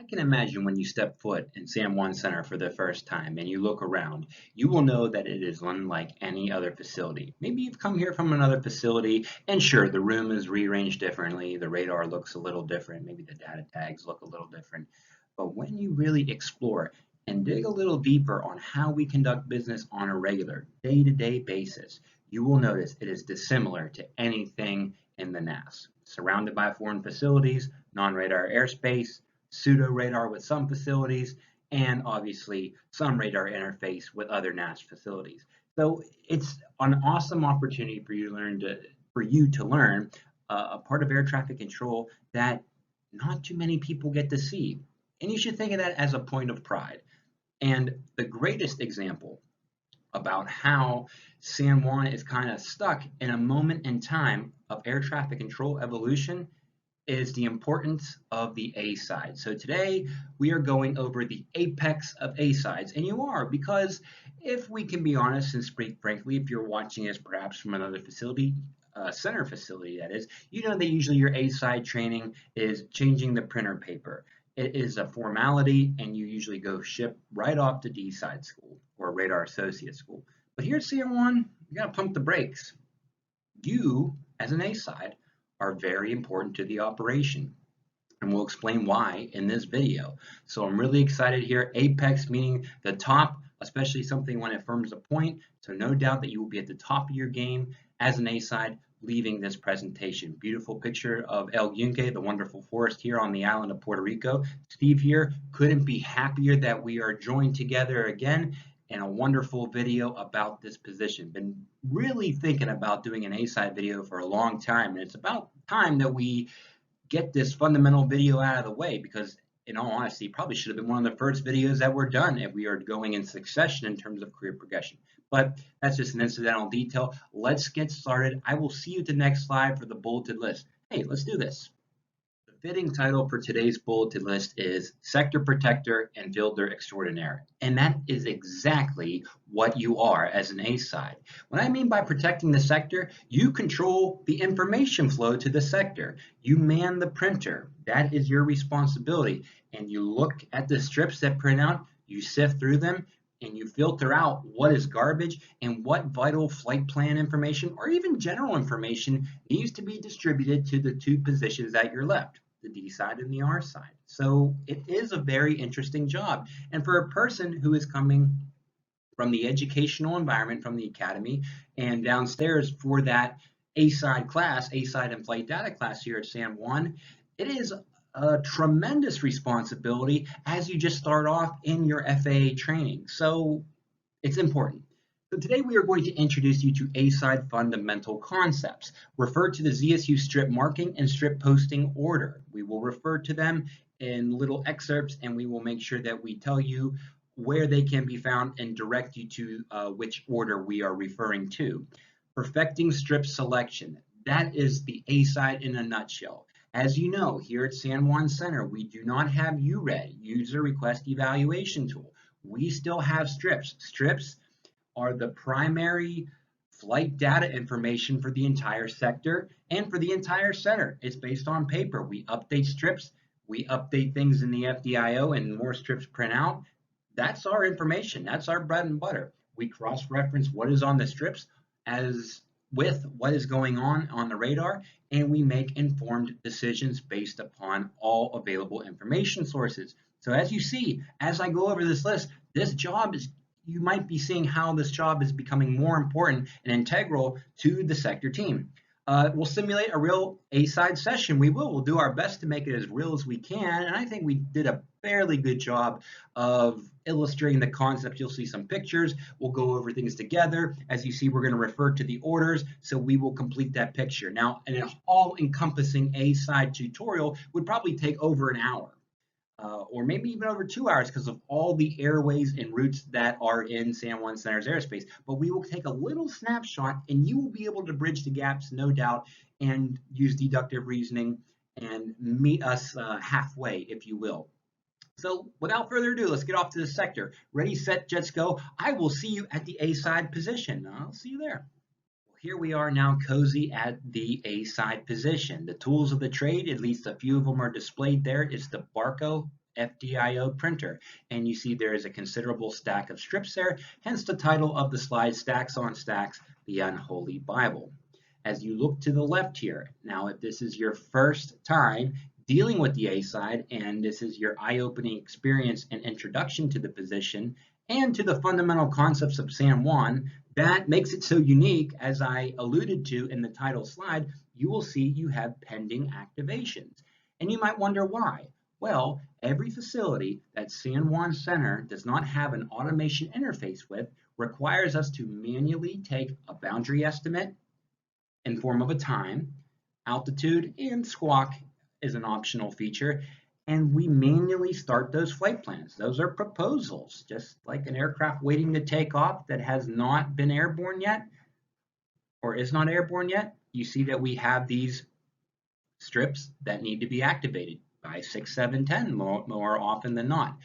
I can imagine when you step foot in San Juan Center for the first time and you look around, you will know that it is unlike any other facility. Maybe you've come here from another facility, and sure, the room is rearranged differently, the radar looks a little different, maybe the data tags look a little different. But when you really explore and dig a little deeper on how we conduct business on a regular, day-to-day basis, you will notice it is dissimilar to anything in the NAS. Surrounded by foreign facilities, non-radar airspace, pseudo radar with some facilities, and obviously some radar interface with other NAS facilities. So it's an awesome opportunity for you to learn a part of air traffic control that not too many people get to see. And you should think of that as a point of pride. And the greatest example about how San Juan is kind of stuck in a moment in time of air traffic control evolution is the importance of the A side. So today we are going over the apex of A sides, and you are, because if we can be honest and speak frankly, if you're watching this perhaps from another facility, center facility that is, you know that usually your A side training is changing the printer paper. It is a formality, and you usually go ship right off to D side school or radar associate school. But here at CM1, you gotta pump the brakes. You, as an A side, are very important to the operation, and we'll explain why in this video. So I'm really excited here. Apex meaning the top, especially something when it firms a point. So no doubt that you will be at the top of your game as an A side leaving this presentation. Beautiful picture of El Yunque, the wonderful forest here on the island of Puerto Rico. Steve here, couldn't be happier that we are joined together again in a wonderful video about this position. Been really thinking about doing an A-side video for a long time, and it's about time that we get this fundamental video out of the way, because in all honesty, probably should have been one of the first videos that were done if we are going in succession in terms of career progression. But that's just an incidental detail. Let's get started. I will see you at the next slide for the bulleted list. Hey, let's do this. The fitting title for today's bulleted list is Sector Protector and Builder Extraordinaire. And that is exactly what you are as an A-side. What I mean by protecting the sector, you control the information flow to the sector. You man the printer. That is your responsibility. And you look at the strips that print out, you sift through them, and you filter out what is garbage and what vital flight plan information or even general information needs to be distributed to the two positions at your left, the D side and the R side. So it is a very interesting job. And for a person who is coming from the educational environment, from the academy, and downstairs for that A-side class, A-side and flight data class here at San Juan, it is a tremendous responsibility as you just start off in your FAA training. So it's important. So today we are going to introduce you to A-side fundamental concepts. Refer to the ZSU strip marking and strip posting order. We will refer to them in little excerpts, and we will make sure that we tell you where they can be found and direct you to which order we are referring to. Perfecting strip selection. That is the A-side in a nutshell. As you know, here at San Juan Center, we do not have URED, User Request Evaluation Tool. We still have strips. Strips are the primary flight data information for the entire sector and for the entire center. It's based on paper. We update strips, we update things in the FDIO, and more strips print out. That's our information. That's our bread and butter. We cross-reference what is on the strips as with what is going on the radar, and we make informed decisions based upon all available information sources. So as you see, as I go over this list, this job is, you might be seeing how this job is becoming more important and integral to the sector team. We'll simulate a real A-side session. We'll do our best to make it as real as we can, and I think we did a fairly good job of illustrating the concept. You'll see some pictures. We'll go over things together. As you see, we're going to refer to the orders, so we will complete that picture. Now, an all-encompassing A-side tutorial would probably take over an hour. Or maybe even over 2 hours because of all the airways and routes that are in San Juan Center's airspace. But we will take a little snapshot, and you will be able to bridge the gaps, no doubt, and use deductive reasoning and meet us halfway, if you will. So without further ado, let's get off to the sector. Ready, set, jets, go. I will see you at the A-side position. I'll see you there. Here we are now cozy at the A-side position. The tools of the trade, at least a few of them are displayed there. It's the Barco FDIO printer. And you see there is a considerable stack of strips there, hence the title of the slide, Stacks on Stacks, the Unholy Bible. As you look to the left here, now if this is your first time dealing with the A side and this is your eye-opening experience and introduction to the position and to the fundamental concepts of San Juan, that makes it so unique. As I alluded to in the title slide, you will see you have pending activations. And you might wonder why. Well, every facility that San Juan Center does not have an automation interface with requires us to manually take a boundary estimate in form of a time, altitude, and squawk is an optional feature, and we manually start those flight plans. Those are proposals, just like an aircraft waiting to take off that has not been airborne yet or is not airborne yet. You see that we have these strips that need to be activated by 6, 7, 10 more often than not.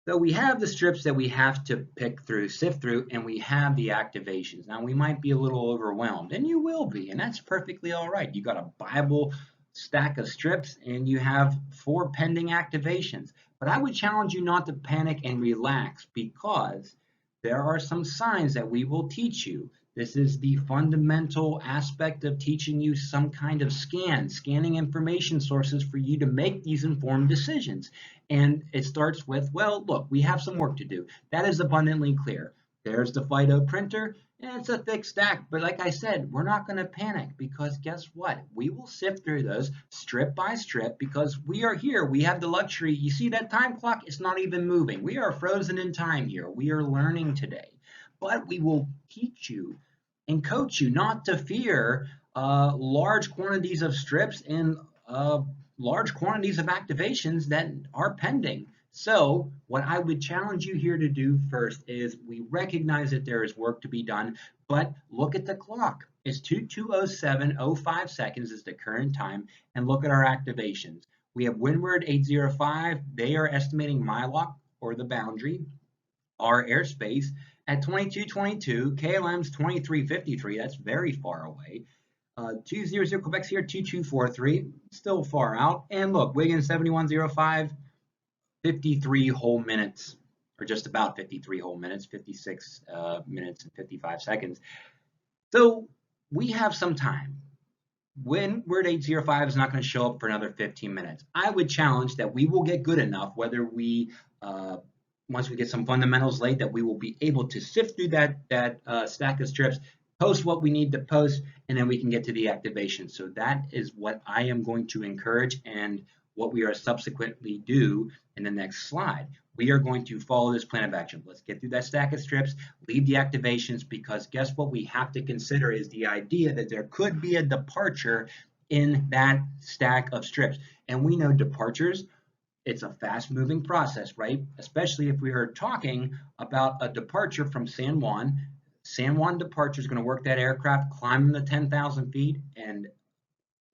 So we have the strips that we have to pick through, sift through, and we have the activations. Now we might be a little overwhelmed, and you will be, and that's perfectly all right. You got a Bible stack of strips and you have 4 pending activations. But I would challenge you not to panic and relax, because there are some signs that we will teach you. This is the fundamental aspect of teaching you some kind of scanning information sources for you to make these informed decisions. And it starts with, well, look, we have some work to do. That is abundantly clear. There's the FIDO printer, and it's a thick stack. But like I said, we're not going to panic, because guess what? We will sift through those strip by strip, because we are here. We have the luxury. You see that time clock? It's not even moving. We are frozen in time here. We are learning today. But we will teach you and coach you not to fear large quantities of strips and large quantities of activations that are pending. So what I would challenge you here to do first is, we recognize that there is work to be done, but look at the clock. It's 22:07:05 seconds is the current time, and look at our activations. We have Windward 805. They are estimating MyLock, or the boundary, our airspace, at 2222. KLM's 2353. That's very far away. 200 Quebec's here, 2243, still far out. And look, Wiggins 7105, 53 whole minutes, or just about 53 whole minutes, 56 minutes and 55 seconds. So we have some time. Windward 805 is not going to show up for another 15 minutes. I would challenge that we will get good enough, whether we once we get some fundamentals laid, that we will be able to sift through that stack of strips, post what we need to post, and then we can get to the activation. So that is what I am going to encourage, and what we are subsequently do in the next slide. We are going to follow this plan of action. Let's get through that stack of strips, leave the activations, because guess what we have to consider is the idea that there could be a departure in that stack of strips. And we know departures, it's a fast-moving process, right? Especially if we are talking about a departure from San Juan. San Juan departure is going to work that aircraft, climb the 10,000 feet, and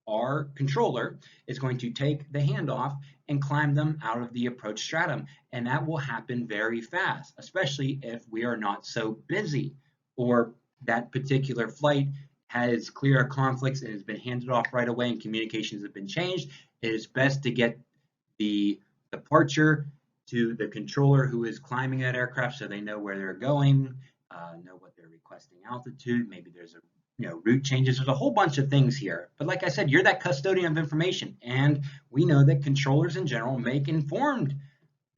our controller is going to take the handoff and climb them out of the approach stratum. And that will happen very fast, especially if we are not so busy, or that particular flight has clear conflicts and has been handed off right away and communications have been changed. It is best to get the departure to the controller who is climbing that aircraft, so they know where they're going, know what they're requesting altitude. Maybe there's a route changes. There's a whole bunch of things here. But like I said, you're that custodian of information, and we know that controllers in general make informed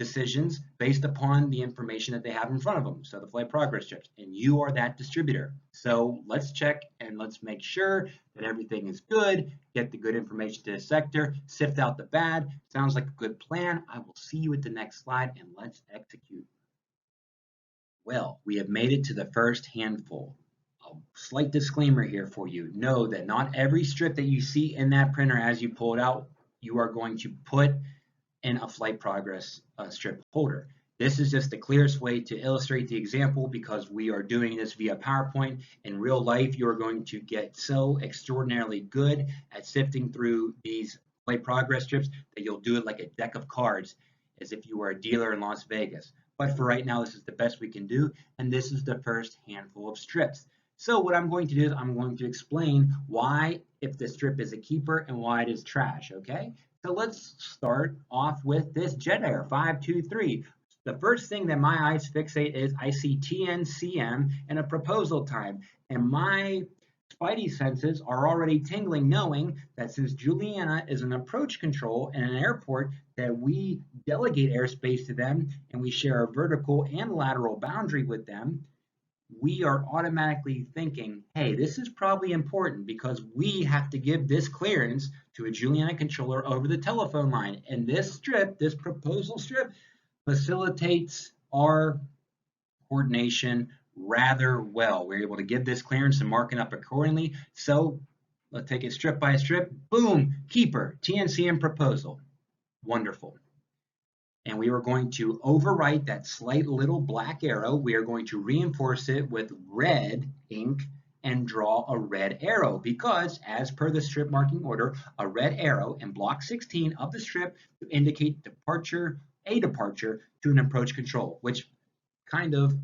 decisions based upon the information that they have in front of them. So the flight progress strips, and you are that distributor. So let's check and let's make sure that everything is good, get the good information to the sector, sift out the bad. Sounds like a good plan. I will see you at the next slide, and let's execute. Well, we have made it to the first handful. A slight disclaimer here for you. Know that not every strip that you see in that printer as you pull it out, you are going to put in a flight progress strip holder. This is just the clearest way to illustrate the example, because we are doing this via PowerPoint. In real life, you are going to get so extraordinarily good at sifting through these flight progress strips that you'll do it like a deck of cards, as if you were a dealer in Las Vegas. But for right now, this is the best we can do, and this is the first handful of strips. So what I'm going to do is I'm going to explain why, if the strip is a keeper, and why it is trash, okay? So let's start off with this jet air 523. The first thing that my eyes fixate is I see TNCM and a proposal time, and my spidey senses are already tingling knowing that since Juliana is an approach control in an airport, that we delegate airspace to them and we share a vertical and lateral boundary with them, we are automatically thinking, hey, this is probably important because we have to give this clearance to a Juliana controller over the telephone line. And this strip, this proposal strip, facilitates our coordination rather well. We're able to give this clearance and mark it up accordingly. So let's take it strip by strip. Boom, keeper, TNCM proposal. Wonderful. And we are going to overwrite that slight little black arrow. We are going to reinforce it with red ink and draw a red arrow because, as per the strip marking order, a red arrow in block 16 of the strip to indicate departure, a departure to an approach control, which kind of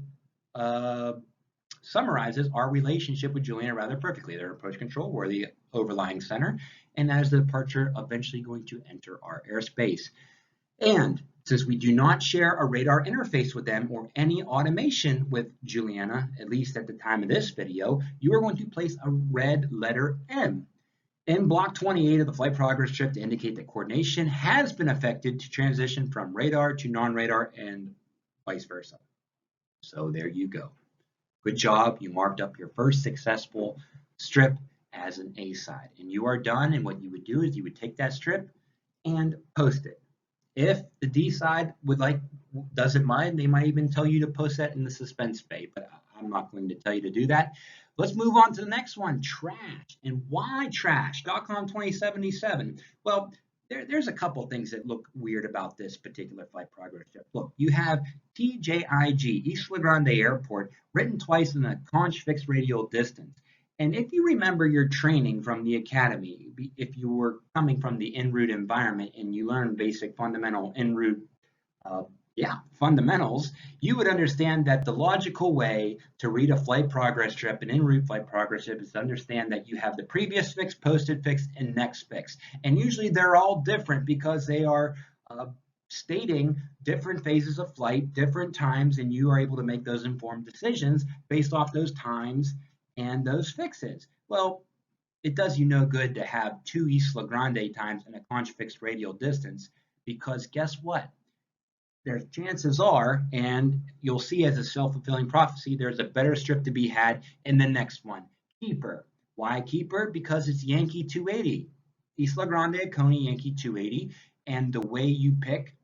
summarizes our relationship with Juliana rather perfectly. Their approach control, we're the overlying center, and that is the departure eventually going to enter our airspace. And since we do not share a radar interface with them or any automation with Juliana, at least at the time of this video, you are going to place a red letter M in block 28 of the flight progress strip to indicate that coordination has been affected to transition from radar to non-radar and vice versa. So there you go. Good job. You marked up your first successful strip as an A side. And you are done. And what you would do is you would take that strip and post it. If the D side doesn't mind, they might even tell you to post that in the suspense bay, but I'm not going to tell you to do that. Let's move on to the next one, trash. And why trash? .com 2077. Well, there's a couple things that look weird about this particular flight progress strip. Look, you have TJIG, Isla Grande Airport, written twice in a conch fixed radial distance. And if you remember your training from the academy, if you were coming from the en route environment and you learned basic fundamental en route fundamentals, you would understand that the logical way to read a flight progress strip, an en route flight progress strip, is to understand that you have the previous fix, posted fix, and next fix. And usually they're all different because they are stating different phases of flight, different times, and you are able to make those informed decisions based off those times and those fixes. Well, it does you no good to have two Isla Grande times and a conch fixed radial distance because guess what? There's chances are, and you'll see as a self-fulfilling prophecy, there's a better strip to be had in the next one. Keeper. Why keeper? Because it's Yankee 280. Isla Grande, Coney, Yankee 280. And the way you pick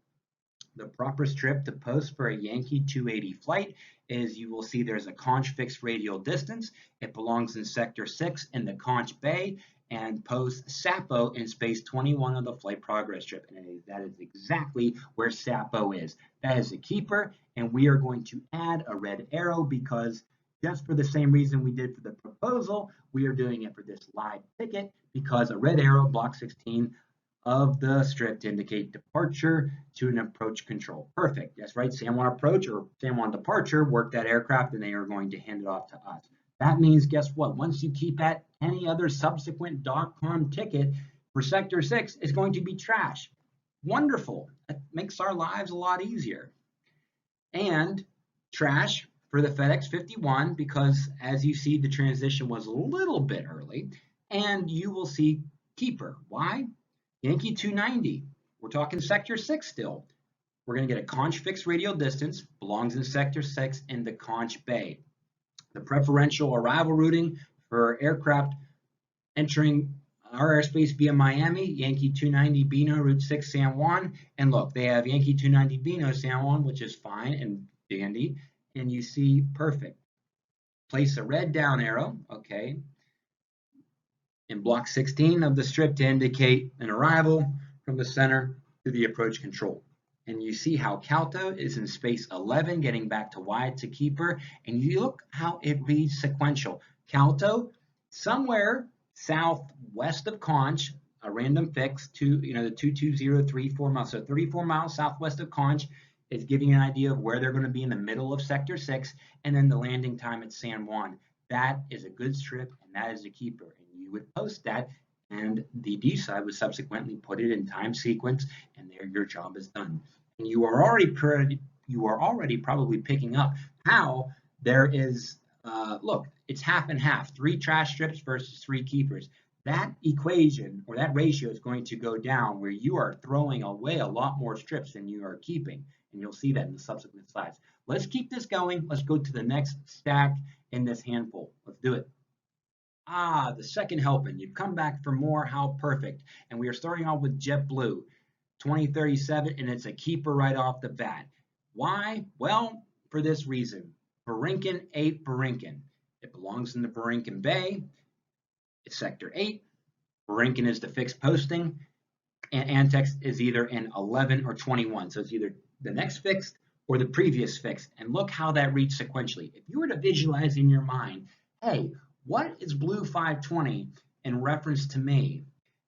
the proper strip to post for a Yankee 280 flight is you will see there's a conch fixed radial distance. It belongs in sector 6 in the conch bay and post Sapo in space 21 of the flight progress strip. And that is exactly where Sapo is. That is a keeper, and we are going to add a red arrow because just for the same reason we did for the proposal, we are doing it for this live ticket because a red arrow, block 16, of the strip to indicate departure to an approach control. Perfect. That's right. San Juan approach or San Juan departure, work that aircraft, and they are going to hand it off to us. That means, guess what? Once you keep that, any other subsequent .com ticket for Sector 6 is going to be trash. Wonderful. That makes our lives a lot easier. And trash for the FedEx 51 because, as you see, the transition was a little bit early. And you will see keeper. Why? Yankee 290, we're talking sector 6 still. We're going to get a conch fixed radial distance, belongs in sector 6 in the conch bay. The preferential arrival routing for aircraft entering our airspace via Miami, Yankee 290 Bino, Route 6 San Juan. And look, they have Yankee 290 Bino San Juan, which is fine and dandy. And you see, perfect. Place a red down arrow, okay, in block 16 of the strip to indicate an arrival from the center to the approach control. And you see how Calto is in space 11, getting back to wide to keeper. And you look how it reads sequential. Calto, somewhere southwest of Conch, a random fix to, the 22034 miles. So 34 miles southwest of Conch is giving you an idea of where they're going to be in the middle of sector 6. And then the landing time at San Juan. That is a good strip, and that is a keeper. And you would post that and the D side would subsequently put it in time sequence, and there your job is done. And you are already probably picking up how there is look, it's half and half, 3 trash strips versus 3 keepers. That equation or that ratio is going to go down where you are throwing away a lot more strips than you are keeping. And you'll see that in the subsequent slides. Let's keep this going. Let's go to the next stack in this handful. Let's do it. The second helping. You've come back for more. How perfect. And we are starting off with JetBlue 2037, and it's a keeper right off the bat. Why? Well, for this reason. Borinquen 8 Borinquen. It belongs in the Borinquen Bay. It's Sector 8. Borinquen is the fixed posting, and Antex is either in 11 or 21. So it's either the next fixed or the previous fixed. And look how that reads sequentially. If you were to visualize in your mind, hey, what is Blue 520 in reference to me?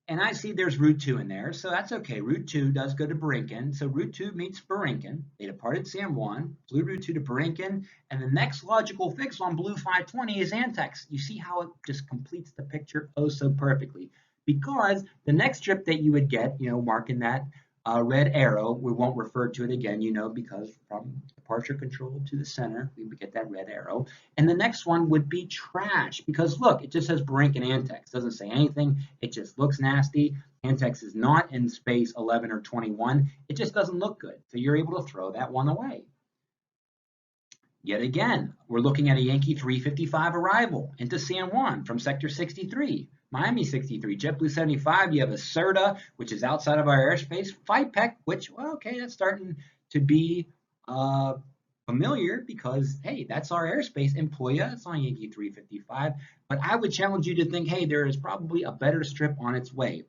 And I see there's Route 2 in there, so that's okay. Route 2 does go to Borinquen, so Route 2 meets Borinquen. They departed San Juan, flew Route 2 to Borinquen, and the next logical fix on Blue 520 is Antex. You see how it just completes the picture oh so perfectly. Because the next trip that you would get, marking that red arrow, we won't refer to it again, because from departure control to the center, we would get that red arrow. And the next one would be trash, because look, it just says Borinquen Antex. Doesn't say anything. It just looks nasty. Antex is not in space 11 or 21. It just doesn't look good. So you're able to throw that one away. Yet again, we're looking at a Yankee 355 arrival into San Juan from Sector 63. Miami 63, JetBlue 75, you have a CERTA, which is outside of our airspace, FIPEC, which, well, okay, that's starting to be familiar because, hey, that's our airspace. Empoya, it's on Yankee 355. But I would challenge you to think, hey, there is probably a better strip on its way.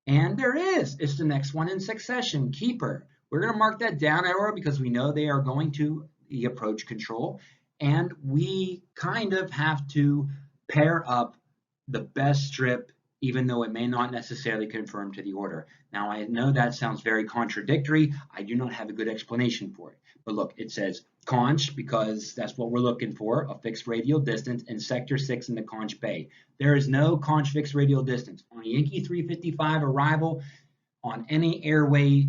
And there is. It's the next one in succession, Keeper. We're going to mark that down arrow because we know they are going to the approach control. And we kind of have to pair up the best strip, even though it may not necessarily conform to the order. Now, I know that sounds very contradictory. I do not have a good explanation for it. But look, it says conch because that's what we're looking for, a fixed radial distance in Sector 6 in the Conch Bay. There is no conch fixed radial distance. On a Yankee 355 arrival on any airway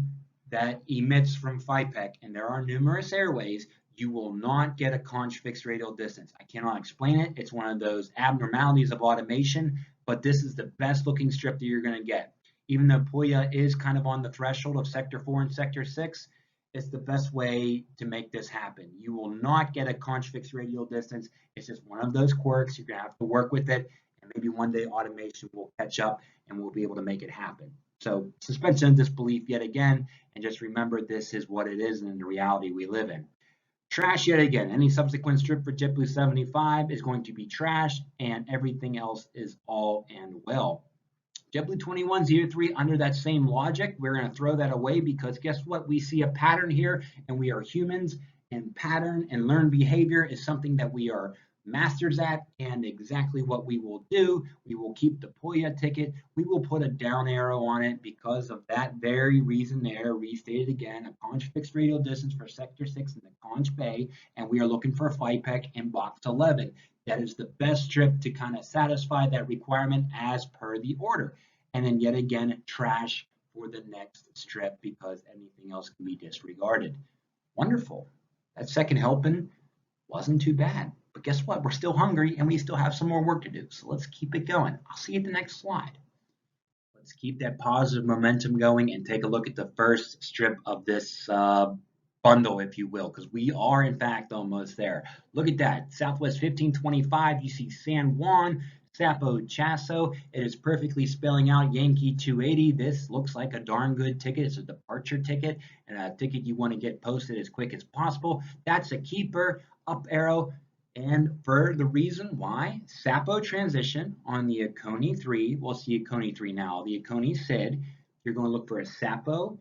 that emits from FIPEC, and there are numerous airways, you will not get a conch fixed radial distance. I cannot explain it. It's one of those abnormalities of automation, but this is the best looking strip that you're going to get. Even though Puya is kind of on the threshold of Sector 4 and Sector 6, it's the best way to make this happen. You will not get a conch fixed radial distance. It's just one of those quirks. You're going to have to work with it, and maybe one day automation will catch up and we'll be able to make it happen. So suspension of disbelief yet again, and just remember this is what it is and the reality we live in. Trash yet again. Any subsequent strip for JetBlue 75 is going to be trash, and everything else is all and well. JetBlue 2103, under that same logic, we're going to throw that away because guess what? We see a pattern here, and we are humans, and pattern and learned behavior is something that we are masters at, and exactly what we will do, we will keep the Puya ticket, we will put a down arrow on it because of that very reason there, restated again, a conch fixed radial distance for Sector 6 in the Conch Bay, and we are looking for FIPEC in box 11. That is the best strip to kind of satisfy that requirement as per the order. And then yet again, trash for the next strip because anything else can be disregarded. Wonderful. That second helping wasn't too bad. But guess what? We're still hungry and we still have some more work to do. So let's keep it going. I'll see you at the next slide. Let's keep that positive momentum going and take a look at the first strip of this bundle, if you will, because we are in fact almost there. Look at that. Southwest 1525, you see San Juan, Sapo Chaso. It is perfectly spelling out Yankee 280. This looks like a darn good ticket. It's a departure ticket and a ticket you want to get posted as quick as possible. That's a keeper, up arrow. And for the reason why, Sapo transition on the Oconee 3, we'll see Oconee 3 now, the Oconee SID, you're going to look for a Sapo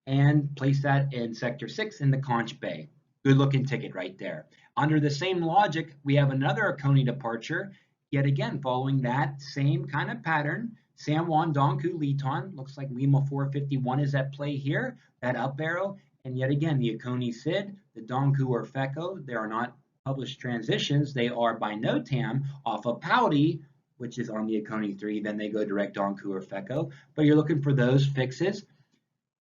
and place that in Sector 6 in the Conch Bay. Good looking ticket right there. Under the same logic, we have another Oconee departure, yet again following that same kind of pattern. San Juan Donku Liton, looks like Lima 451 is at play here, that up arrow, and yet again the Oconee SID, the Donku or FECO, there are not published transitions, they are by NOTAM off of Pouty, which is on the Oconee 3, then they go direct on Coup or FECO. But you're looking for those fixes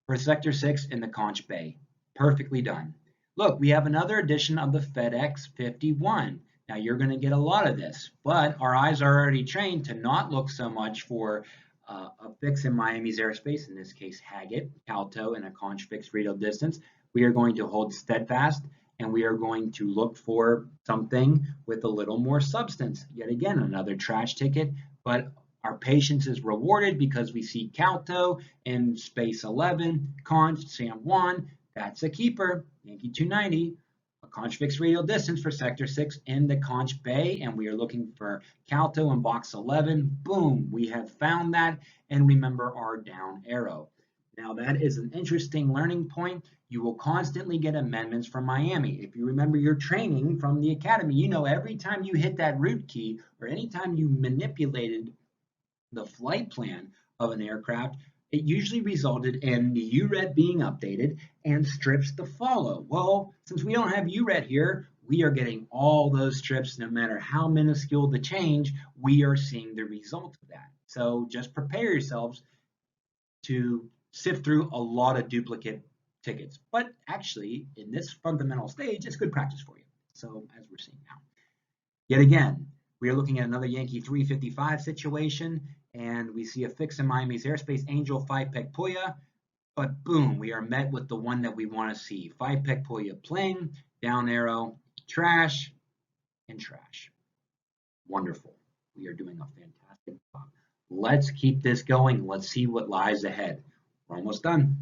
for Sector 6 in the Conch Bay. Perfectly done. Look, we have another edition of the FedEx 51. Now you're going to get a lot of this, but our eyes are already trained to not look so much for a fix in Miami's airspace, in this case Haggett, Calto, and a conch fixed radial distance. We are going to hold steadfast and we are going to look for something with a little more substance. Yet again, another trash ticket, but our patience is rewarded because we see Calto in space 11, conch, San Juan. That's a keeper, Yankee 290. Conch fixed radial distance for Sector 6 in the Conch Bay, and we are looking for Calto in box 11. Boom, we have found that, and remember our down arrow. Now that is an interesting learning point. You will constantly get amendments from Miami. If you remember your training from the academy, you know every time you hit that root key or anytime you manipulated the flight plan of an aircraft, it usually resulted in the URED being updated and strips to follow. Well, since we don't have URED here, we are getting all those strips no matter how minuscule the change, we are seeing the result of that. So just prepare yourselves to sift through a lot of duplicate tickets. But actually, in this fundamental stage, it's good practice for you. So as we're seeing now. Yet again, we are looking at another Yankee 355 situation, and we see a fix in Miami's airspace, Angel 5 Pec Puya, but boom, we are met with the one that we want to see. 5 Pec Puya plane, down arrow, trash, and trash. Wonderful. We are doing a fantastic job. Let's keep this going. Let's see what lies ahead. We're almost done.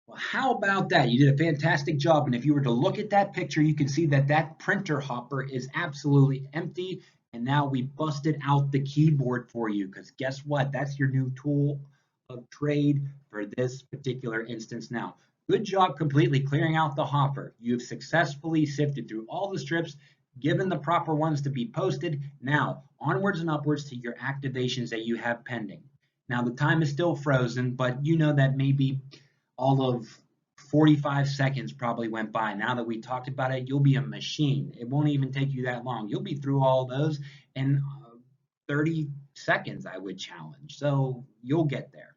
Well, how about that? You did a fantastic job. And if you were to look at that picture, you can see that that printer hopper is absolutely empty. And now we busted out the keyboard for you because guess what? That's your new tool of trade for this particular instance now. Good job completely clearing out the hopper. You've successfully sifted through all the strips, given the proper ones to be posted. Now, onwards and upwards to your activations that you have pending. Now, the time is still frozen, but you know that maybe all of 45 seconds probably went by. Now that we talked about it, you'll be a machine. It won't even take you that long. You'll be through all those in 30 seconds, I would challenge. So you'll get there.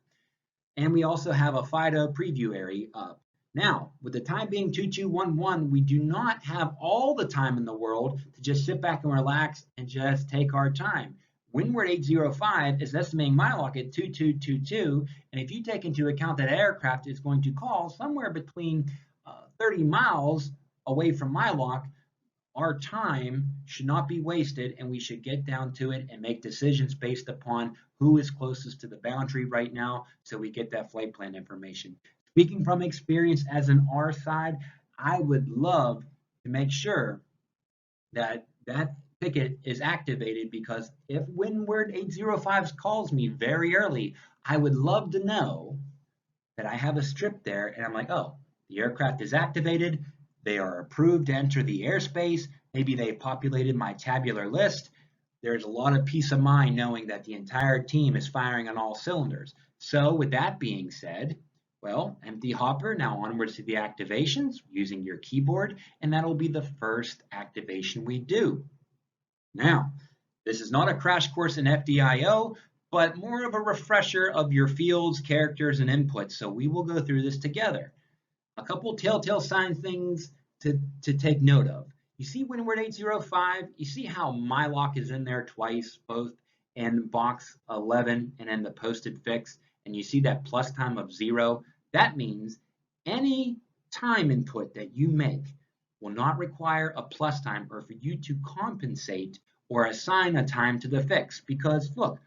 And we also have a FIDO preview area up. Now, with the time being 2211, we do not have all the time in the world to just sit back and relax and just take our time. Windward 805 is estimating mylock at 2222, and if you take into account that aircraft is going to call somewhere between 30 miles away from mylock, our time should not be wasted, and we should get down to it and make decisions based upon who is closest to the boundary right now so we get that flight plan information. Speaking from experience as an R side, I would love to make sure that that ticket is activated because if Windward 805 calls me very early, I would love to know that I have a strip there and I'm like, oh, the aircraft is activated, they are approved to enter the airspace, maybe they populated my tabular list. There's a lot of peace of mind knowing that the entire team is firing on all cylinders. So with that being said, well, empty hopper, now onwards to the activations using your keyboard, and that'll be the first activation we do. Now, this is not a crash course in FDIO, but more of a refresher of your fields, characters, and inputs, so we will go through this together. A couple telltale sign things to take note of. You see Windward 805, you see how mylock is in there twice, both in box 11 and in the posted fix, and you see that plus time of 0. That means any time input that you make will not require a plus time or for you to compensate or assign a time to the fix because look,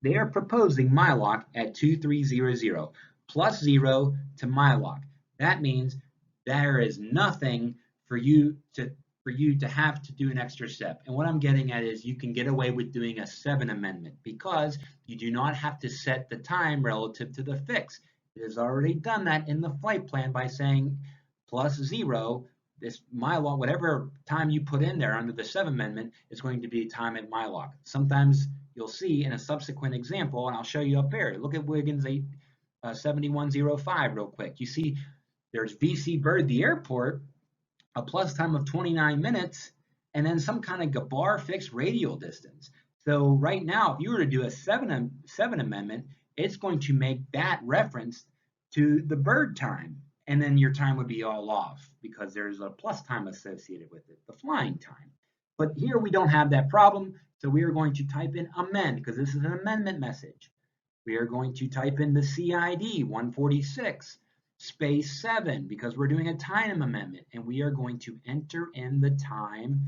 they are proposing mylock at 2300 plus 0 to mylock. That means there is nothing for you to have to do an extra step. And what I'm getting at is you can get away with doing a 7 amendment because you do not have to set the time relative to the fix. It has already done that in the flight plan by saying plus 0, this mylock, whatever time you put in there under the 7 amendment is going to be time at mylock. Sometimes you'll see in a subsequent example, and I'll show you up here. Look at Wiggins 7105 real quick. You see there's VC Bird, the airport, a plus time of 29 minutes, and then some kind of Gabar fixed radial distance. So right now, if you were to do a 7 amendment, it's going to make that reference to the bird time. And then your time would be all off because there's a plus time associated with it, the flying time. But here we don't have that problem. So we are going to type in amend because this is an amendment message. We are going to type in the CID 146 space 7 because we're doing a time amendment, and we are going to enter in the time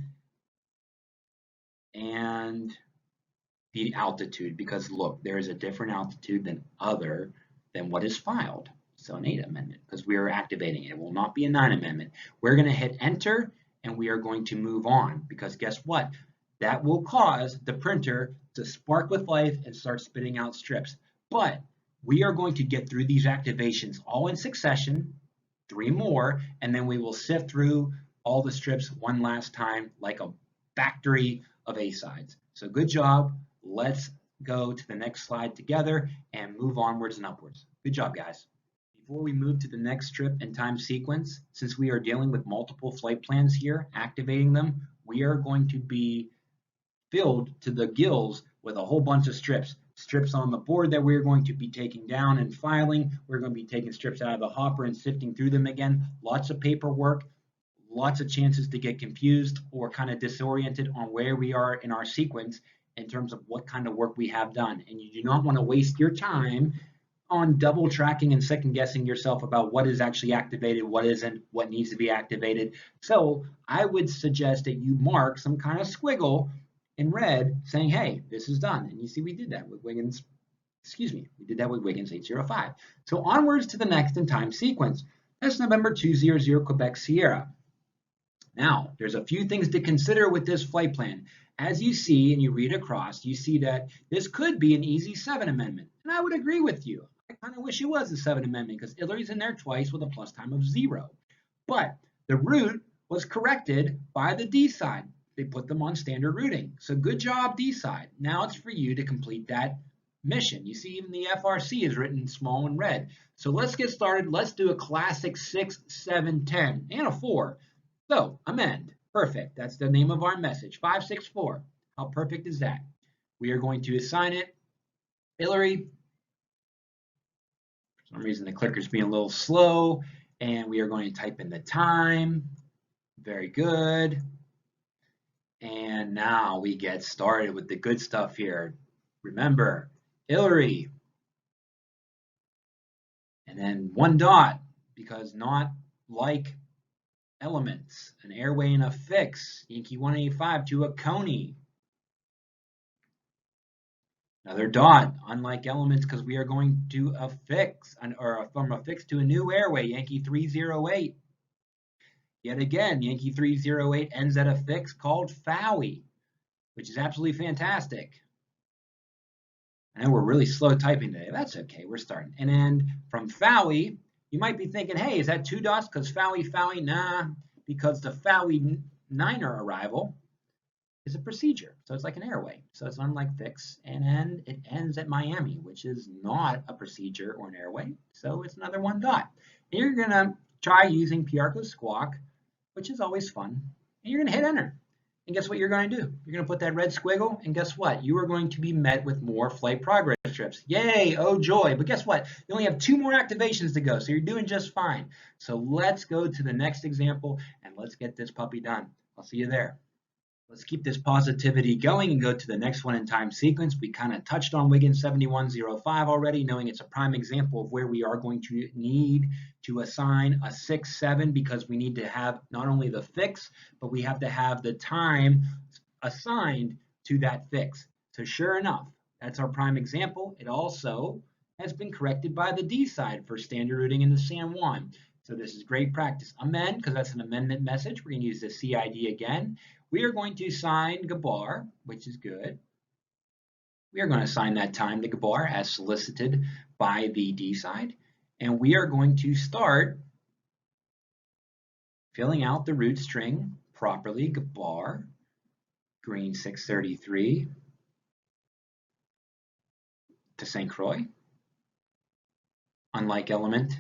and the altitude because look, there is a different altitude than what is filed. So an 8 amendment because we are activating it. It will not be a 9 amendment. We're going to hit enter and we are going to move on because guess what? That will cause the printer to spark with life and start spitting out strips. But we are going to get through these activations all in succession, 3 more, and then we will sift through all the strips one last time like a factory of A-sides. So good job. Let's go to the next slide together and move onwards and upwards. Good job, guys. Before we move to the next strip and time sequence, since we are dealing with multiple flight plans here, activating them, we are going to be filled to the gills with a whole bunch of strips. Strips on the board that we're going to be taking down and filing. We're going to be taking strips out of the hopper and sifting through them again. Lots of paperwork, lots of chances to get confused or kind of disoriented on where we are in our sequence in terms of what kind of work we have done. And you do not want to waste your time on double tracking and second guessing yourself about what is actually activated, what isn't, what needs to be activated. So I would suggest that you mark some kind of squiggle in red saying, hey, this is done. And you see we did that with Wiggins, we did that with Wiggins 805. So onwards to the next in time sequence. That's November 200 Quebec Sierra. Now, there's a few things to consider with this flight plan. As you see and you read across, you see that this could be an easy 7 amendment. And I would agree with you. I kind of wish it was a 7 amendment because Hillary's in there twice with a plus time of 0. But the route was corrected by the D side. They put them on standard routing. So good job, D side. Now it's for you to complete that mission. You see even the FRC is written small in red. So let's get started. Let's do a classic 6, 7, 10, and a 4. So amend. Perfect. That's the name of our message. 564. How perfect is that? We are going to assign it Hillary. For some reason the clicker's being a little slow, and we are going to type in the time. Very good. And now we get started with the good stuff here. Remember, Hillary. And then 1 dot, because not like elements, an airway and a fix, Yankee 185 to a coney. Another dot, unlike elements, because we are going to affix, or from a fix to a new airway, Yankee 308. Yet again, Yankee 308 ends at a fix called FOWI, which is absolutely fantastic. I know we're really slow typing today. That's okay, we're starting. And then from FOWI, you might be thinking, hey, is that 2 dots? Because FOWI, nah, because the FOWI 9er arrival is a procedure. So it's like an airway. So it's unlike fix, and then it ends at Miami, which is not a procedure or an airway. So it's another 1 dot. And you're gonna try using PRCO Squawk, which is always fun, and you're gonna hit enter. And guess what you're going to do? You're going to put that red squiggle, and guess what? You are going to be met with more flight progress strips. Yay, oh joy. But guess what? You only have 2 more activations to go, so you're doing just fine. So let's go to the next example, and let's get this puppy done. I'll see you there. Let's keep this positivity going and go to the next one in time sequence. We kind of touched on Wiggins 7105 already, knowing it's a prime example of where we are going to need to assign a 6, 7 because we need to have not only the fix, but we have to have the time assigned to that fix. So sure enough, that's our prime example. It also has been corrected by the D side for standard routing in the San Juan. So this is great practice. Amend, because that's an amendment message. We're going to use the CID again. We are going to assign Gabar, which is good. We are going to assign that time to Gabar as solicited by the D side. And we are going to start filling out the route string properly. Gabar, green 633 to St. Croix. Unlike element,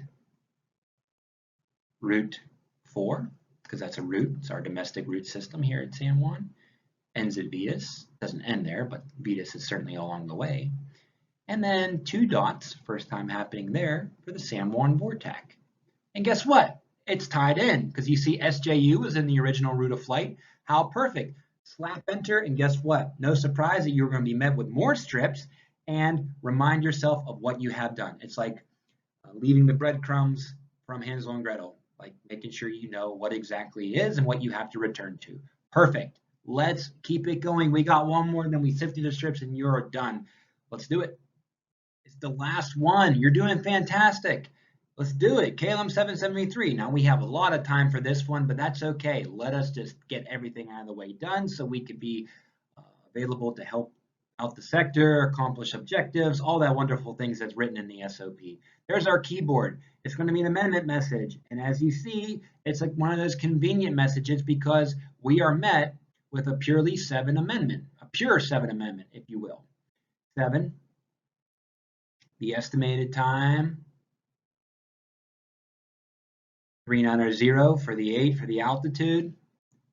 route 4. Because that's a route. It's our domestic route system here at San Juan. ends at Vetus. Doesn't end there, but Vetus is certainly along the way. And then 2 dots, first time happening there, for the San Juan Vortex. And guess what? It's tied in because you see SJU was in the original route of flight. How perfect. Slap enter, and guess what? No surprise that you're going to be met with more strips, and remind yourself of what you have done. It's like leaving the breadcrumbs from Hansel and Gretel, like making sure you know what exactly is and what you have to return to. Perfect. Let's keep it going. We got one more, then we sift through the strips, and you're done. Let's do it. It's the last one. You're doing fantastic. Let's do it. KLM 773. Now we have a lot of time for this one, but that's okay. Let us just get everything out of the way done so we could be available to help out the sector, accomplish objectives, all that wonderful things that's written in the SOP. There's our keyboard. It's going to be an amendment message. And as you see, it's like one of those convenient messages because we are met with a purely 7 amendment, a pure 7 amendment, if you will. 7, the estimated time, 3900 for the 8 for the altitude,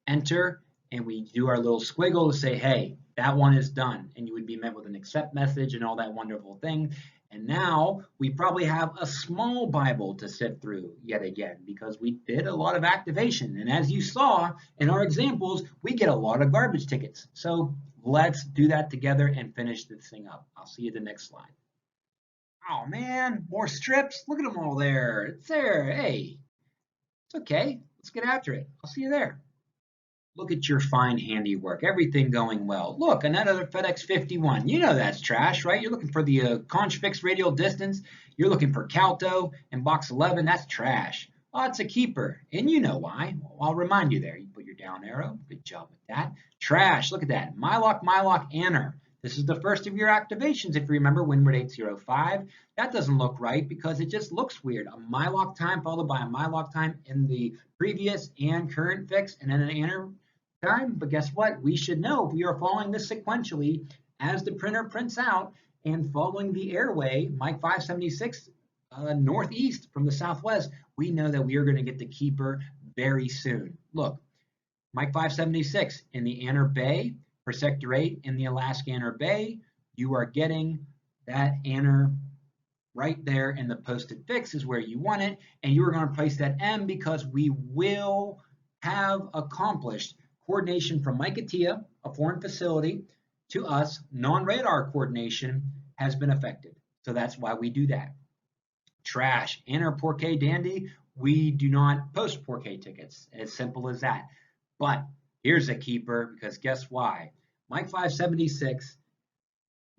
enter, and we do our little squiggle to say, hey, that one is done. And you would be met with an accept message and all that wonderful thing. And now we probably have a small Bible to sift through yet again because we did a lot of activation. And as you saw in our examples, we get a lot of garbage tickets. So let's do that together and finish this thing up. I'll see you at the next slide. Oh man, more strips. Look at them all there. It's there. Hey, it's okay. Let's get after it. I'll see you there. Look at your fine handiwork. Everything going well. Look, another FedEx 51. You know that's trash, right? You're looking for the conch fixed radial distance. You're looking for Calto and box 11. That's trash. Oh, it's a keeper. And you know why. Well, I'll remind you there. You put your down arrow. Good job with that. Trash. Look at that. Mylock, Anner. This is the first of your activations, if you remember, Windward 805. That doesn't look right because it just looks weird. A Mylock time followed by a Mylock time in the previous and current fix, and then an Anner time. But guess what? We should know if we are following this sequentially as the printer prints out and following the airway, Mike 576 northeast from the southwest, we know that we are going to get the keeper very soon. Look, Mike 576 in the Anner Bay for Sector 8 in the Alaska Anner Bay, you are getting that Anner right there in the posted fix is where you want it, and you are going to place that M because we will have accomplished coordination from Maiquetía, a foreign facility, to us. Non-radar coordination has been affected, so that's why we do that. Trash, Anner Porquet Dandy, we do not post Porquet tickets, as simple as that. But here's a keeper because guess why? Mike 576,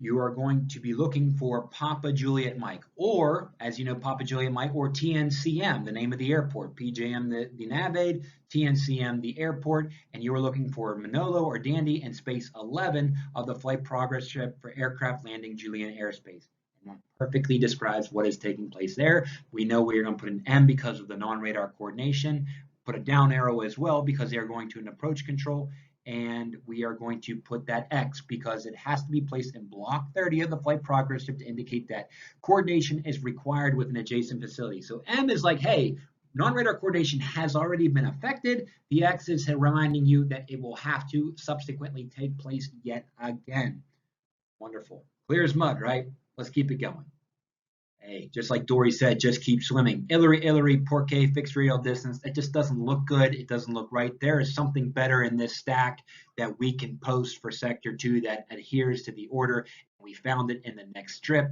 you are going to be looking for Papa Juliet Mike, or as you know, Papa Juliet Mike, or TNCM, the name of the airport, PJM the nav aid, TNCM the airport, and you are looking for Manolo or Dandy in space 11 of the flight progress strip for aircraft landing Julian airspace. And that perfectly describes what is taking place there. We know we're going to put an M because of the non-radar coordination, put a down arrow as well because they are going to an approach control, and we are going to put that X because it has to be placed in block 30 of the flight progress strip to indicate that coordination is required with an adjacent facility. So M is like, hey, non-radar coordination has already been affected. The X is reminding you that it will have to subsequently take place yet again. Wonderful. Clear as mud, right? Let's keep it going. Hey, just like Dory said, just keep swimming. Hillary, Porquet, fixed radial distance. It just doesn't look good. It doesn't look right. There is something better in this stack that we can post for Sector 2 that adheres to the order. We found it in the next strip.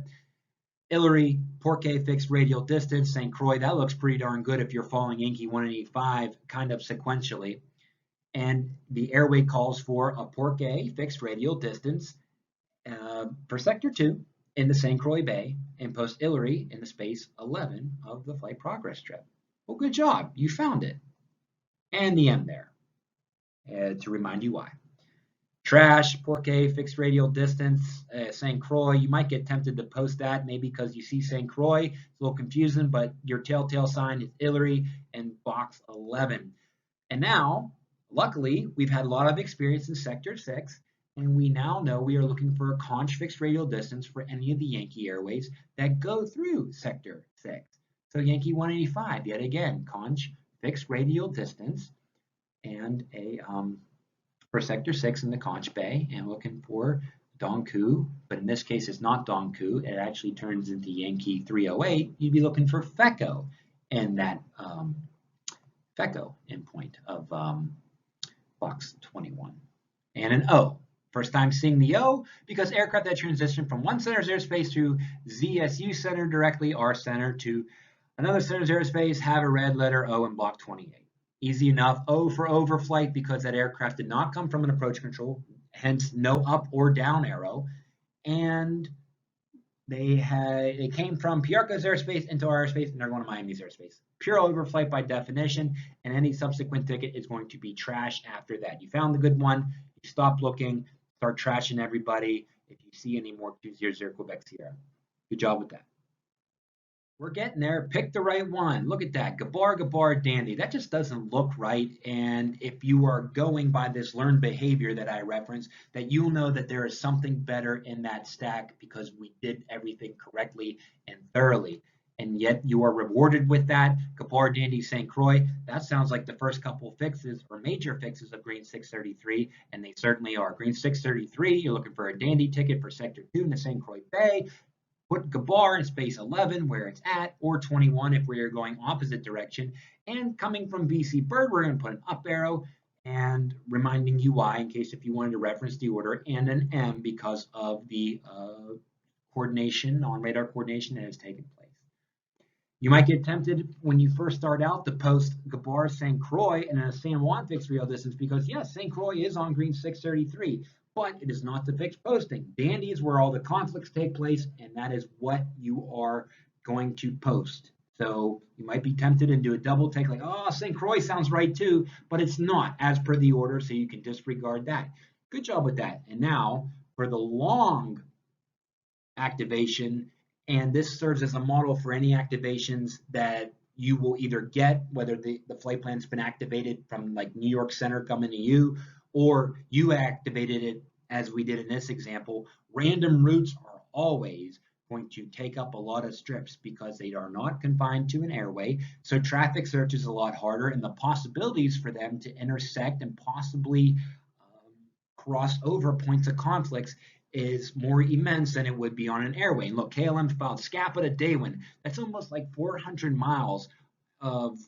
Hillary, Porquet, fixed radial distance, St. Croix. That looks pretty darn good if you're following Yankee 185 kind of sequentially. And the airway calls for a Porquet, fixed radial distance for Sector 2. In the St. Croix Bay and post Hillary in the space 11 of the flight progress strip. Well, good job. You found it. And the M there to remind you why. Trash, Porquet, fixed radial distance, St. Croix. You might get tempted to post that maybe because you see St. Croix. It's a little confusing, but your telltale sign is Hillary and box 11. And now, luckily, we've had a lot of experience in Sector 6. And we now know we are looking for a conch fixed radial distance for any of the Yankee airways that go through Sector 6. So Yankee 185, yet again, conch fixed radial distance and a for Sector 6 in the Conch Bay and looking for Dongku, but in this case it's not Dongku, it actually turns into Yankee 308, you'd be looking for Fecco in that Fecco endpoint of box 21. And an O. First time seeing the O because aircraft that transition from one center's airspace to ZSU center directly R center to another center's airspace have a red letter O in block 28. Easy enough. O for overflight because that aircraft did not come from an approach control, hence no up or down arrow. And they came from Piarco's airspace into our airspace, and they're going to Miami's airspace. Pure overflight by definition, and any subsequent ticket is going to be trash after that. You found the good one, you stop looking, start trashing everybody if you see any more 200 Quebec Sierra. Good job with that. We're getting there. Pick the right one. Look at that. Gabar, dandy. That just doesn't look right. And if you are going by this learned behavior that I referenced, that you'll know that there is something better in that stack because we did everything correctly and thoroughly. And yet you are rewarded with that. Gabar, dandy, St. Croix. That sounds like the first couple fixes or major fixes of Green 633. And they certainly are. Green 633, you're looking for a dandy ticket for Sector 2 in the St. Croix Bay. Put Gabar in space 11 where it's at, or 21 if we are going opposite direction. And coming from BC Bird, we're going to put an up arrow and reminding you why, in case if you wanted to reference the order, and an M because of the coordination, on-radar coordination that has taken place. You might get tempted when you first start out to post Gabar, St. Croix, and a San Juan fixed real distance because, yes, St. Croix is on Green 633. But it is not the fixed posting. Dandy is where all the conflicts take place, and that is what you are going to post. So you might be tempted and do a double take like, oh, St. Croix sounds right too, but it's not as per the order, so you can disregard that. Good job with that. And now for the long activation, and this serves as a model for any activations that you will either get, whether the flight plan's been activated from like New York Center coming to you, or you activated it as we did in this example. Random routes are always going to take up a lot of strips because they are not confined to an airway. So traffic search is a lot harder, and the possibilities for them to intersect and possibly cross over points of conflicts is more immense than it would be on an airway. And look, KLM filed Scapa to Daewin. That's almost like 400 miles of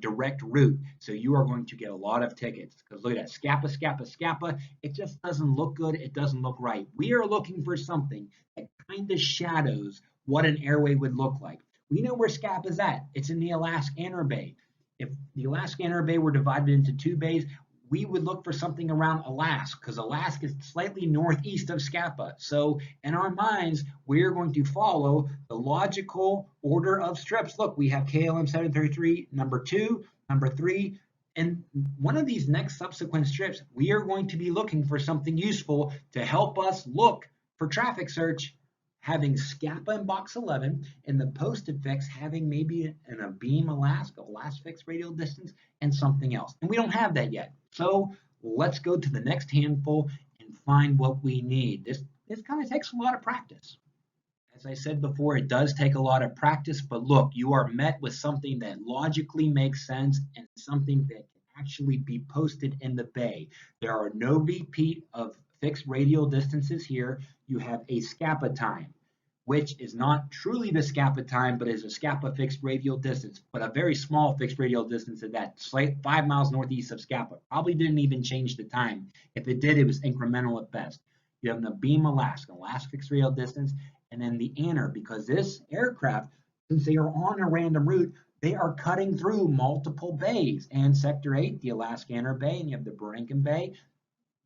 direct route. So you are going to get a lot of tickets because look at that, Scapa. It just doesn't look good. It doesn't look right. We are looking for something that kind of shadows what an airway would look like. We know where Scapa is at. It's in the Alaska Inner Bay. If the Alaska Inner Bay were divided into two bays, we would look for something around Alaska because Alaska is slightly northeast of Scapa. So in our minds, we're going to follow the logical order of strips. Look, we have KLM 733, number 2, number 3, and one of these next subsequent strips, we are going to be looking for something useful to help us look for traffic search, having Scapa in box 11, and the posted fix having maybe an Abeam Alaska, last fixed radial distance, and something else. And we don't have that yet. So let's go to the next handful and find what we need. This kind of takes a lot of practice. As I said before, it does take a lot of practice, but look, you are met with something that logically makes sense and something that can actually be posted in the bay. There are no repeat of fixed radial distances here. You have a Scapa time, which is not truly the Scapa time, but is a Scapa fixed radial distance, but a very small fixed radial distance at that, 5 miles northeast of Scapa. Probably didn't even change the time. If it did, it was incremental at best. You have an Abeam Alaska, last fixed radial distance, and then the Anner, because this aircraft, since they are on a random route, they are cutting through multiple bays. And Sector 8, the Alaska Anner Bay, and you have the Borinquen Bay.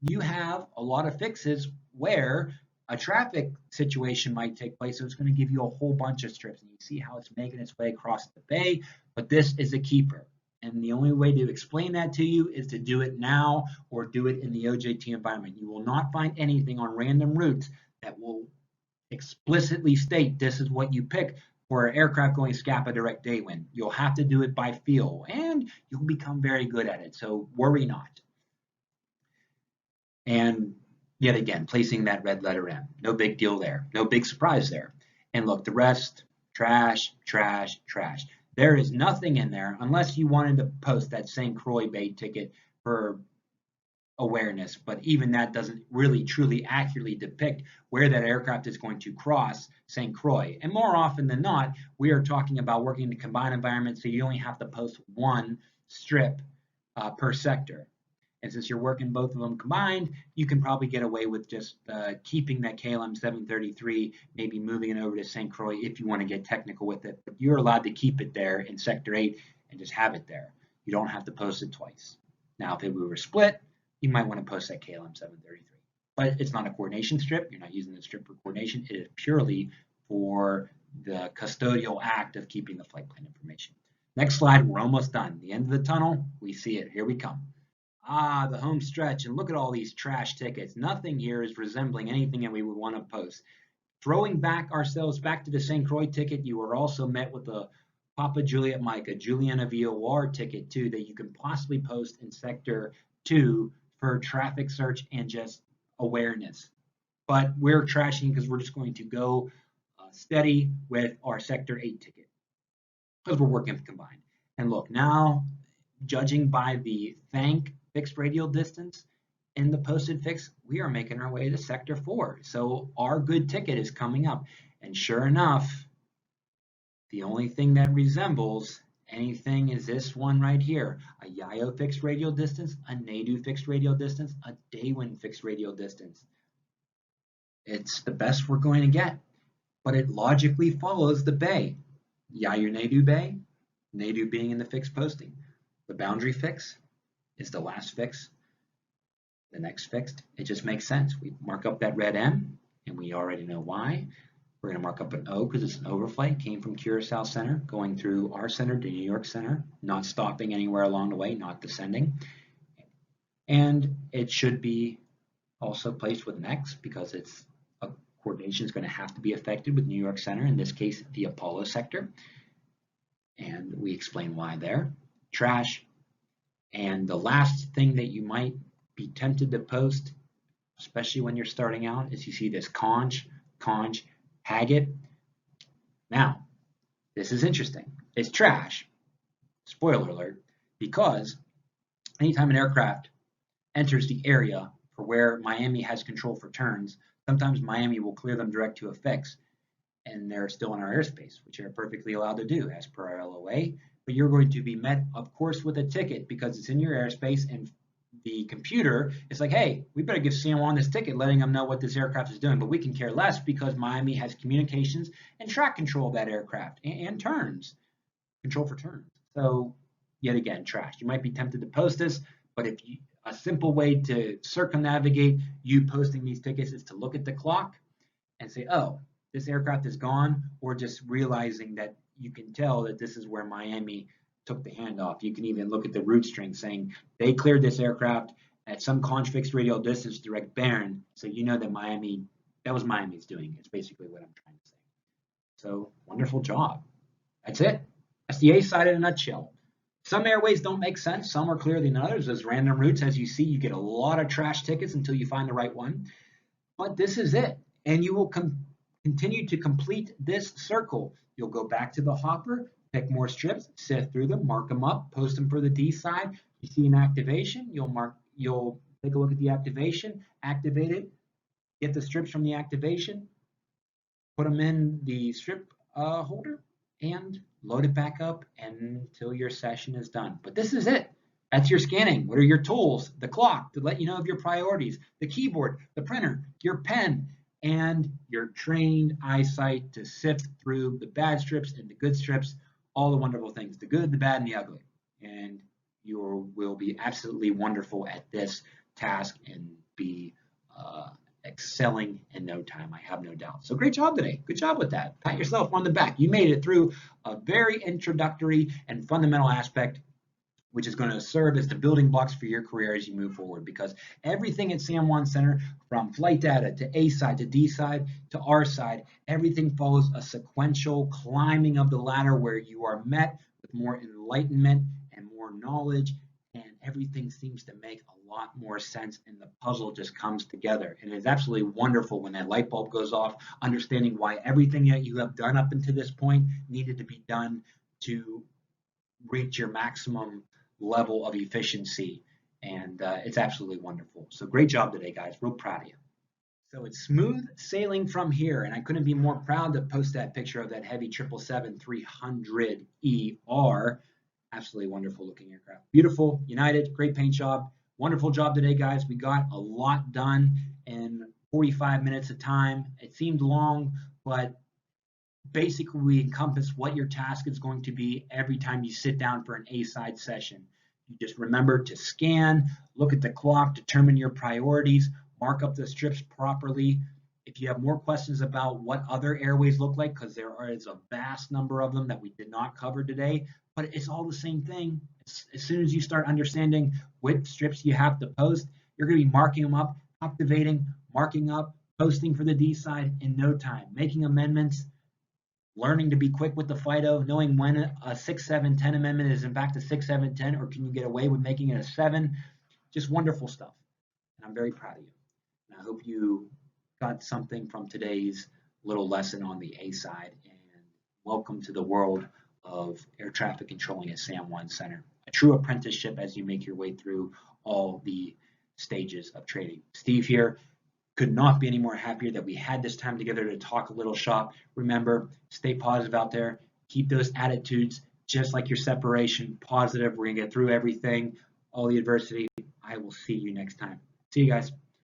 You have a lot of fixes where a traffic situation might take place, so it's going to give you a whole bunch of strips, and you see how it's making its way across the bay, but this is a keeper. And the only way to explain that to you is to do it now or do it in the OJT environment. You will not find anything on random routes that will explicitly state this is what you pick for an aircraft going Scapa direct Daewin. You'll have to do it by feel, and you'll become very good at it, so worry not. And yet again, placing that red letter M. No big deal there. No big surprise there. And look, the rest, trash. There is nothing in there unless you wanted to post that St. Croix Bay ticket for awareness, but even that doesn't really truly accurately depict where that aircraft is going to cross St. Croix. And more often than not, we are talking about working in a combined environment, so you only have to post one strip per sector. And since you're working both of them combined, you can probably get away with just keeping that KLM 733, maybe moving it over to St. Croix if you want to get technical with it. But you're allowed to keep it there in Sector 8 and just have it there. You don't have to post it twice. Now, if it were split, you might want to post that KLM 733. But it's not a coordination strip. You're not using the strip for coordination. It is purely for the custodial act of keeping the flight plan information. Next slide, we're almost done. The end of the tunnel, we see it. Here we come. Ah, the home stretch, and look at all these trash tickets. Nothing here is resembling anything that we would want to post. Throwing back ourselves back to the St. Croix ticket, you are also met with a Papa Juliet Mike, a Juliana VOR ticket too, that you can possibly post in Sector 2 for traffic search and just awareness. But we're trashing because we're just going to go steady with our Sector 8 ticket because we're working combined. And look, now judging by the thank fixed radial distance in the posted fix, we are making our way to Sector 4. So our good ticket is coming up. And sure enough, the only thing that resembles anything is this one right here, a Yayo fixed radial distance, a Nadu fixed radial distance, a Daewin fixed radial distance. It's the best we're going to get, but it logically follows the bay. Yayo Nadu bay, Nadu being in the fixed posting. The boundary fix is the last fix. The next fixed, it just makes sense. We mark up that red M, and we already know why. We're going to mark up an O because it's an overflight, came from Curacao Center, going through our center to New York Center, not stopping anywhere along the way, not descending. And it should be also placed with an X because its coordination is going to have to be affected with New York Center, in this case, the Apollo sector. And we explain why there. Trash. And the last thing that you might be tempted to post, especially when you're starting out, is you see this conch, Haggett. Now, this is interesting. It's trash, spoiler alert, because anytime an aircraft enters the area for where Miami has control for turns, sometimes Miami will clear them direct to a fix, and they're still in our airspace, which they're perfectly allowed to do as per our LOA. But you're going to be met, of course, with a ticket because it's in your airspace, and the computer is like, hey, we better give San Juan this ticket, letting them know what this aircraft is doing. But we can care less because Miami has communications and track control of that aircraft and turns, control for turns. So yet again, trash. You might be tempted to post this, but if you, a simple way to circumnavigate you posting these tickets is to look at the clock and say, oh, this aircraft is gone, or just realizing that you can tell that this is where Miami took the handoff. You can even look at the route string saying they cleared this aircraft at some conch fixed radial distance direct Barron, so you know that Miami, that was Miami's doing. It's basically what I'm trying to say. So wonderful job. That's it. That's the A side in a nutshell. Some airways don't make sense. Some are clearer than others. As random routes, as you see, you get a lot of trash tickets until you find the right one. But this is it. And you will continue to complete this circle. You'll go back to the hopper, pick more strips, sift through them, mark them up, post them for the D side. You see an activation, you'll take a look at the activation, activate it, get the strips from the activation, put them in the strip holder, and load it back up until your session is done. But this is it. That's your scanning. What are your tools? The clock to let you know of your priorities, the keyboard, the printer, your pen, and your trained eyesight to sift through the bad strips and the good strips, all the wonderful things, the good, the bad, and the ugly. And you will be absolutely wonderful at this task and be excelling in no time, I have no doubt. So great job today. Good job with that. Pat yourself on the back. You made it through a very introductory and fundamental aspect, which is going to serve as the building blocks for your career as you move forward, because everything at San Juan Center, from flight data to A side to D side to R side, everything follows a sequential climbing of the ladder where you are met with more enlightenment and more knowledge, and everything seems to make a lot more sense, and the puzzle just comes together. And it's absolutely wonderful when that light bulb goes off, understanding why everything that you have done up until this point needed to be done to reach your maximum level of efficiency and it's absolutely wonderful. So great job today, guys. Real proud of you. So it's smooth sailing from here, and I couldn't be more proud to post that picture of that heavy 777-300ER. Absolutely wonderful looking aircraft. Beautiful, United, great paint job. Wonderful job today, guys. We got a lot done in 45 minutes of time. It seemed long, but basically we encompass what your task is going to be every time you sit down for an A-side session. You just remember to scan, look at the clock, determine your priorities, mark up the strips properly. If you have more questions about what other airways look like, because there is a vast number of them that we did not cover today, but it's all the same thing. As soon as you start understanding which strips you have to post, you're going to be marking them up, activating, marking up, posting for the D side in no time, making amendments, learning to be quick with the FIDO, knowing when a 6, 7, 10 amendment is in fact a 6, 7, 10, or can you get away with making it a 7? Just wonderful stuff. And I'm very proud of you. And I hope you got something from today's little lesson on the A side. And welcome to the world of air traffic controlling at Sam One Center. A true apprenticeship as you make your way through all the stages of trading. Steve here. Could not be any more happier that we had this time together to talk a little shop. Remember, stay positive out there. Keep those attitudes just like your separation, positive. We're going to get through everything, all the adversity. I will see you next time. See you guys.